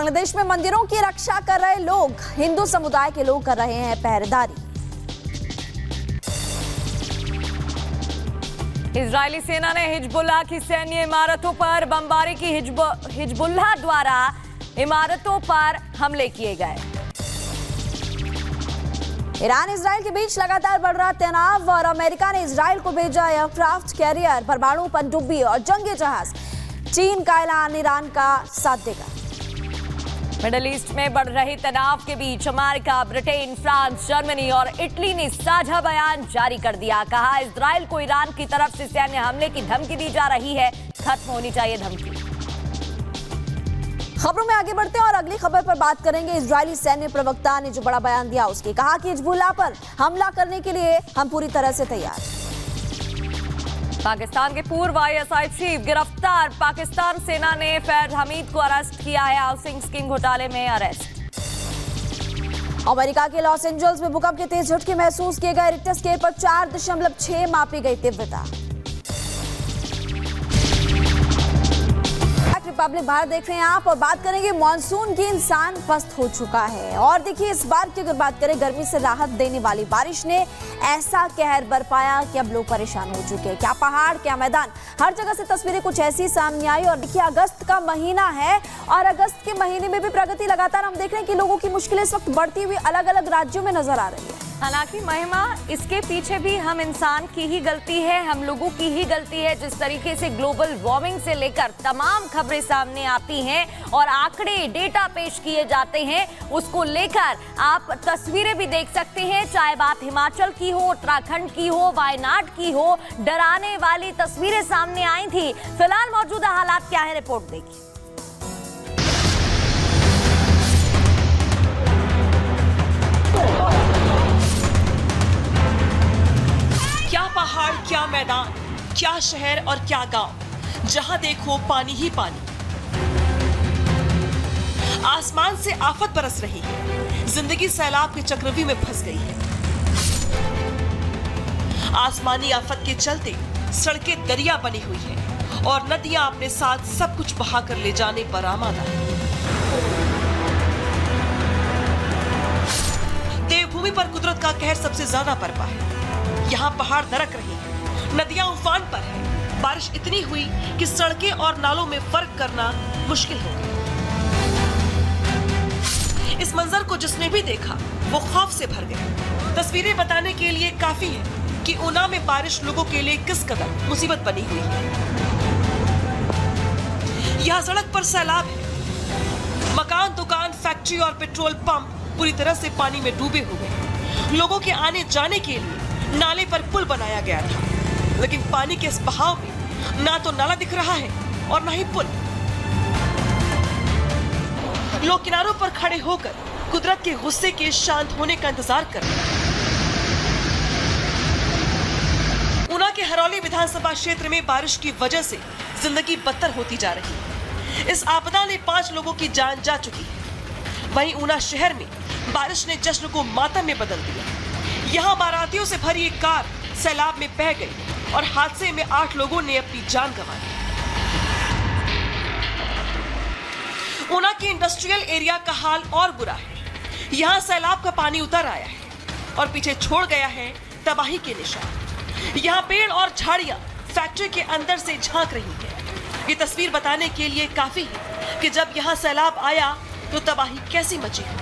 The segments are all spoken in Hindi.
बांग्लादेश में मंदिरों की रक्षा कर रहे लोग, हिंदू समुदाय के लोग कर रहे हैं पहरेदारी। इजरायली सेना ने हिजबुल्लाह की सैन्य इमारतों पर बमबारी की। हिजबुल्लाह द्वारा इमारतों पर हमले किए गए। ईरान इजराइल के बीच लगातार बढ़ रहा तनाव और अमेरिका ने इजराइल को भेजा एयरक्राफ्ट कैरियर, परमाणु पनडुब्बी और जंगी जहाज। चीन का ऐलान ईरान का साथ देगा। मिडिल ईस्ट में बढ़ रहे तनाव के बीच अमेरिका, ब्रिटेन, फ्रांस, जर्मनी और इटली ने साझा बयान जारी कर दिया। कहा, इजराइल को ईरान की तरफ से सैन्य हमले की धमकी दी जा रही है, खत्म होनी चाहिए धमकी। खबरों में आगे बढ़ते हैं और अगली खबर पर बात करेंगे। इजरायली सैन्य प्रवक्ता ने जो बड़ा बयान दिया, उसके कहा कि हिजबुल्लाह पर हमला करने के लिए हम पूरी तरह से तैयार। पाकिस्तान के पूर्व ISI चीफ गिरफ्तार। पाकिस्तान सेना ने फैज हमीद को अरेस्ट किया है। हाउसिंग स्कीम घोटाले में अरेस्ट। अमेरिका के लॉस एंजल्स में भूकंप के तेज झटके महसूस किए गए। रिक्टर स्केल पर 4.6 मापी गई तीव्रता। रिपब्लिक भारत देख रहे हैं आप और बात करेंगे मॉनसून की इंसान पस्त हो चुका है। और देखिए, इस बार की अगर बात करें, गर्मी से राहत देने वाली बारिश ने ऐसा कहर बरपाया कि अब लोग परेशान हो चुके हैं। क्या पहाड़, क्या मैदान, हर जगह से तस्वीरें कुछ ऐसी सामने आई। और देखिए, अगस्त का महीना है और अगस्त के महीने में भी प्रगति लगातार हम देख रहे हैं कि लोगों की मुश्किलें इस वक्त बढ़ती हुई अलग अलग राज्यों में नजर आ रही है। हालांकि महिमा, इसके पीछे भी हम इंसान की ही गलती है, हम लोगों की ही गलती है। जिस तरीके से ग्लोबल वार्मिंग से लेकर तमाम खबरें सामने आती हैं और आंकड़े, डेटा पेश किए जाते हैं, उसको लेकर आप तस्वीरें भी देख सकते हैं। चाहे बात हिमाचल की हो, उत्तराखंड की हो, वायनाड की हो, डराने वाली तस्वीरें सामने आई थी। फिलहाल मौजूदा हालात क्या है, रिपोर्ट देखिए। क्या पहाड़, क्या मैदान, क्या शहर और क्या गांव, जहां देखो पानी ही पानी। आसमान से आफत बरस रही है, जिंदगी सैलाब के चक्रव्यूह में फंस गई है। आसमानी आफत के चलते सड़कें दरिया बनी हुई है और नदियां अपने साथ सब कुछ बहाकर ले जाने पर आमादा है। देवभूमि पर कुदरत का कहर सबसे ज्यादा बरपा है। यहाँ पहाड़ दरक रहे हैं, नदियां उफान पर है। बारिश इतनी हुई कि सड़कें और नालों में फर्क करना मुश्किल हो गया। इस मंजर को जिसने भी देखा वो खौफ से भर गया। तस्वीरें बताने के लिए काफी है कि ऊना में बारिश लोगों के लिए किस कदर मुसीबत बनी हुई है। यहाँ सड़क पर सैलाब है। मकान, दुकान, फैक्ट्री और पेट्रोल पंप पूरी तरह से पानी में डूबे हुए हैं। लोगों के आने जाने के लिए नाले पर पुल बनाया गया था, लेकिन पानी के इस बहाव में ना तो नाला दिख रहा है और ना ही पुल। लोग किनारों पर खड़े होकर कुदरत के गुस्से के शांत होने का इंतजार कर रहे हैं। ऊना के हरौली विधानसभा क्षेत्र में बारिश की वजह से जिंदगी बदतर होती जा रही है। इस आपदा ने 5 लोगों की जान जा चुकी है। वहीं ऊना शहर में बारिश ने जश्न को मातम में बदल दिया। यहाँ बारातियों से भरी एक कार सैलाब में बह गई और हादसे में 8 लोगों ने अपनी जान गंवा दी। ऊना के इंडस्ट्रियल एरिया का हाल और बुरा है। यहाँ सैलाब का पानी उतर आया है और पीछे छोड़ गया है तबाही के निशान। यहाँ पेड़ और झाड़ियां फैक्ट्री के अंदर से झांक रही है। ये तस्वीर बताने के लिए काफी है कि जब यहाँ सैलाब आया तो तबाही कैसी मची है।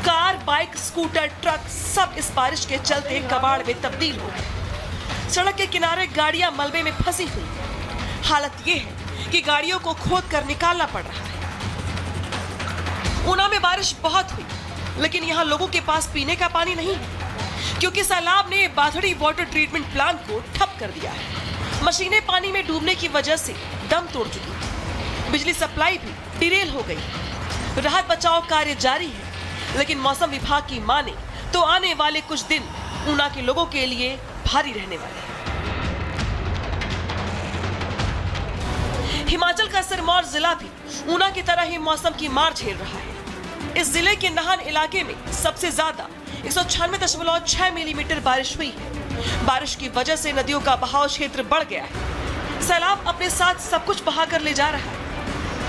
कार, बाइक, स्कूटर, ट्रक सब इस बारिश के चलते कबाड़ में तब्दील हो गए। सड़क के किनारे गाड़ियां मलबे में फंसी हुई हैं। हालत ये है कि गाड़ियों को खोद कर निकालना पड़ रहा है। ऊना में बारिश बहुत हुई, लेकिन यहाँ लोगों के पास पीने का पानी नहीं है, क्योंकि सैलाब ने बाधड़ी वाटर ट्रीटमेंट प्लांट को ठप कर दिया है। मशीनें पानी में डूबने की वजह से दम तोड़ चुकी हैं। बिजली सप्लाई भी डिरेल हो गई। राहत बचाव कार्य जारी है, लेकिन मौसम विभाग की माने तो आने वाले कुछ दिन ऊना के लोगों के लिए भारी रहने वाले हैं। हिमाचल का सिरमौर जिला भी ऊना की तरह ही मौसम की मार झेल रहा है। इस जिले के नाहन इलाके में सबसे ज्यादा 196.6 मिलीमीटर बारिश हुई है। बारिश की वजह से नदियों का बहाव क्षेत्र बढ़ गया है। सैलाब अपने साथ सब कुछ बहा कर ले जा रहा है।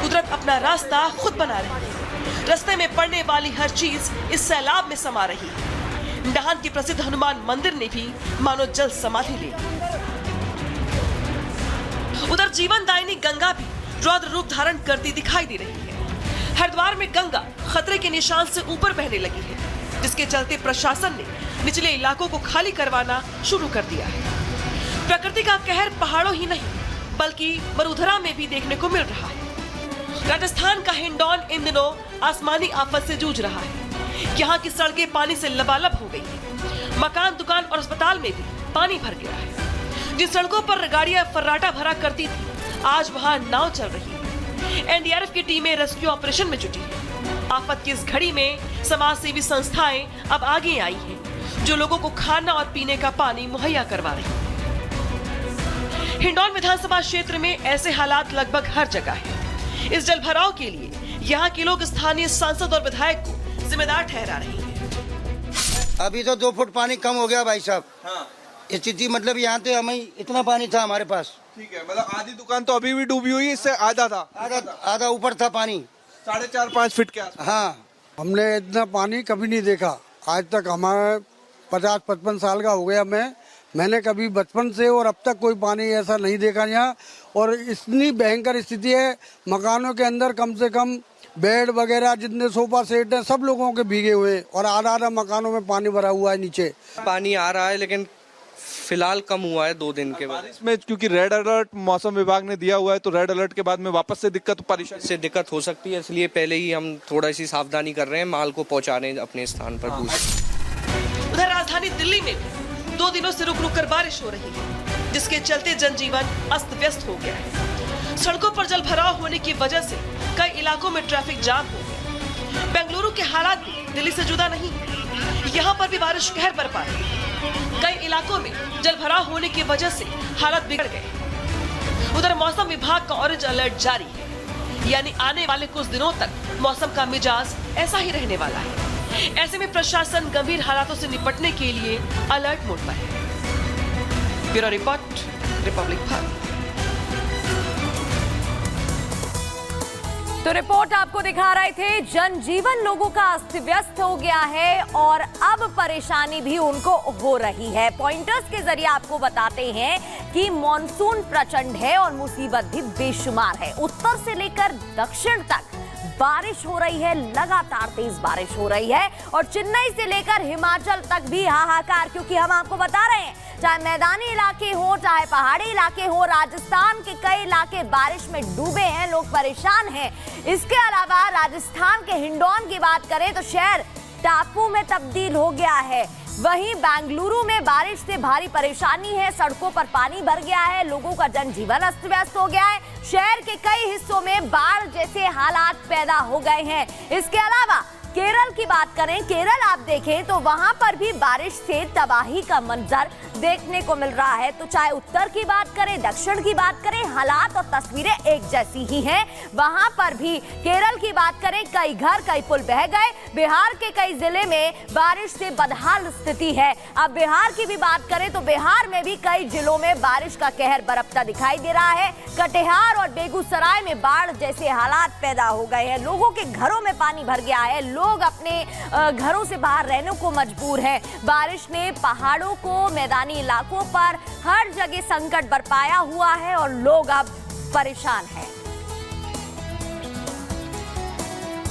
कुदरत अपना रास्ता खुद बना रही है। रास्ते में पड़ने वाली हर चीज इस सैलाब में समा रही है। नाहन के प्रसिद्ध हनुमान मंदिर ने भी मानो जल समाधि ली। उधर जीवनदायिनी गंगा भी रौद्र रूप धारण करती दिखाई दे रही है। हरिद्वार में गंगा खतरे के निशान से ऊपर बहने लगी है, जिसके चलते प्रशासन ने निचले इलाकों को खाली करवाना शुरू कर दिया है। प्रकृति का कहर पहाड़ों ही नहीं बल्कि वडोदरा में भी देखने को मिल रहा है। राजस्थान का हिंडौन इन दिनों आसमानी आफत से जूझ रहा है। यहाँ की सड़कें पानी से लबालब हो गई है। मकान, दुकान और अस्पताल में भी पानी भर गया है। जिन सड़कों पर गाड़ियां फर्राटा भरा करती थी, आज वहां नाव चल रही है। एनडीआरएफ की टीमें रेस्क्यू ऑपरेशन में जुटी है। आफत की इस घड़ी में समाज सेवी संस्थाएं अब आगे आई हैं, जो लोगों को खाना और पीने का पानी मुहैया करवा रही है। हिंडौन विधानसभा क्षेत्र में ऐसे हालात लगभग हर जगह है। इस जलभराव के लिए यहाँ के लोग स्थानीय सांसद और विधायक को जिम्मेदार ठहरा रहे हैं। अभी तो 2 फुट पानी कम हो गया भाई साहब। हाँ। स्थिति मतलब यहाँ तो हमें इतना पानी था हमारे पास। ठीक है, मतलब आधी दुकान तो अभी भी डूबी हुई है, इससे आधा था। आधा ऊपर था पानी, 4.5-5 फीट के आसपास। हाँ। हमने इतना पानी कभी नहीं देखा आज तक। हमारे 50-55 साल का हो गया मैंने कभी बचपन से और अब तक कोई पानी ऐसा नहीं देखा यहाँ। और इतनी भयंकर स्थिति है, मकानों के अंदर कम से कम बेड वगैरह जितने सोफा सेट हैं सब लोगों के भीगे हुए हैं और आधा मकानों में पानी भरा हुआ है। नीचे पानी आ रहा है लेकिन फिलहाल कम हुआ है 2 दिन के बाद। बारिश में क्योंकि रेड अलर्ट मौसम विभाग ने दिया हुआ है, तो रेड अलर्ट के बाद में वापस से दिक्कत परेशानी से दिक्कत हो सकती है, इसलिए पहले ही हम थोड़ा सी सावधानी कर रहे हैं, माल को पहुंचा रहे हैं अपने स्थान पर। उधर राजधानी दिल्ली में 2 दिनों से रुक रुक कर बारिश हो रही है, जिसके चलते जनजीवन अस्त व्यस्त हो गया है। सड़कों पर जल भराव होने की वजह से कई इलाकों में ट्रैफिक जाम हो गया। बेंगलुरु के हालात भी दिल्ली से जुदा नहीं है। यहाँ पर भी बारिश कहर बरपा है। कई इलाकों में जल भराव होने की वजह से हालत बिगड़ गए। उधर मौसम विभाग का ऑरेंज अलर्ट जारी है, यानी आने वाले कुछ दिनों तक मौसम का मिजाज ऐसा ही रहने वाला है। ऐसे में प्रशासन गंभीर हालातों से निपटने के लिए अलर्ट मोड पर है। Bureau report, Republic Bharat. तो रिपोर्ट आपको दिखा रहे थे, जनजीवन लोगों का अस्त व्यस्त हो गया है और अब परेशानी भी उनको हो रही है। पॉइंटर्स के जरिए आपको बताते हैं कि मॉनसून प्रचंड है और मुसीबत भी बेशुमार है। उत्तर से लेकर दक्षिण तक बारिश हो रही है, लगातार तेज बारिश हो रही है और चेन्नई से लेकर हिमाचल तक भी हाहाकार, क्योंकि हम आपको बता रहे हैं चाहे मैदानी इलाके हो चाहे पहाड़ी इलाके हो, राजस्थान के कई इलाके बारिश में डूबे हैं, लोग परेशान हैं। इसके अलावा राजस्थान के हिंडौन की बात करें तो शहर टापू में तब्दील हो गया है। वहीं बेंगलुरु में बारिश से भारी परेशानी है, सड़कों पर पानी भर गया है, लोगों का जनजीवन अस्त व्यस्त हो गया है। शहर के कई हिस्सों में बाढ़ जैसे हालात पैदा हो गए हैं। इसके अलावा केरल की बात करें, केरल आप देखें तो वहां पर भी बारिश से तबाही का मंजर देखने को मिल रहा है। तो चाहे उत्तर की बात करें, दक्षिण की बात करें, हालात और तस्वीरें एक जैसी ही हैं। वहां पर भी केरल की बात करें, कई घर कई पुल बह गए। बिहार के कई जिले में बारिश से बदहाल स्थिति है। अब बिहार की भी बात करें तो बिहार में भी कई जिलों में बारिश का कहर बरपता दिखाई दे रहा है। कटिहार और बेगूसराय में बाढ़ जैसे हालात पैदा हो गए हैं, लोगों के घरों में पानी भर गया है, लोग अपने घरों से बाहर रहने को मजबूर हैं। बारिश ने पहाड़ों को, मैदानी इलाकों पर हर जगह संकट बरपाया हुआ है और लोग अब परेशान हैं।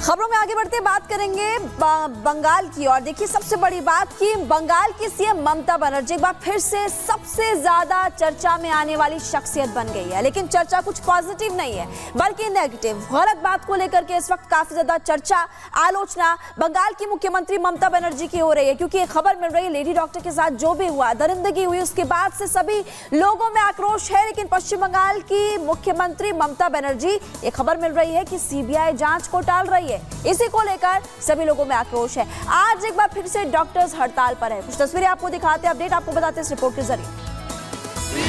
खबरों में आगे बढ़ते बात करेंगे बंगाल की। और देखिए सबसे बड़ी बात कि बंगाल की सीएम ममता बनर्जी एक बार फिर से सबसे ज्यादा चर्चा में आने वाली शख्सियत बन गई है। लेकिन चर्चा कुछ पॉजिटिव नहीं है बल्कि नेगेटिव, गलत बात को लेकर के इस वक्त काफी ज्यादा चर्चा, आलोचना बंगाल की मुख्यमंत्री ममता बनर्जी की हो रही है। क्योंकि एक खबर मिल रही है, लेडी डॉक्टर के साथ जो भी हुआ, दरिंदगी हुई, उसके बाद से सभी लोगों में आक्रोश है। लेकिन पश्चिम बंगाल की मुख्यमंत्री ममता बनर्जी, एक खबर मिल रही है कि सीबीआई जांच को टाल रही है। इसी को लेकर सभी लोगों में आक्रोश है। आज एक बार फिर से डॉक्टर्स हड़ताल पर है। कुछ तस्वीरें आपको दिखाते हैं, अपडेट आपको बताते हैं इस रिपोर्ट के जरिए। We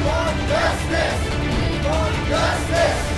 want justice.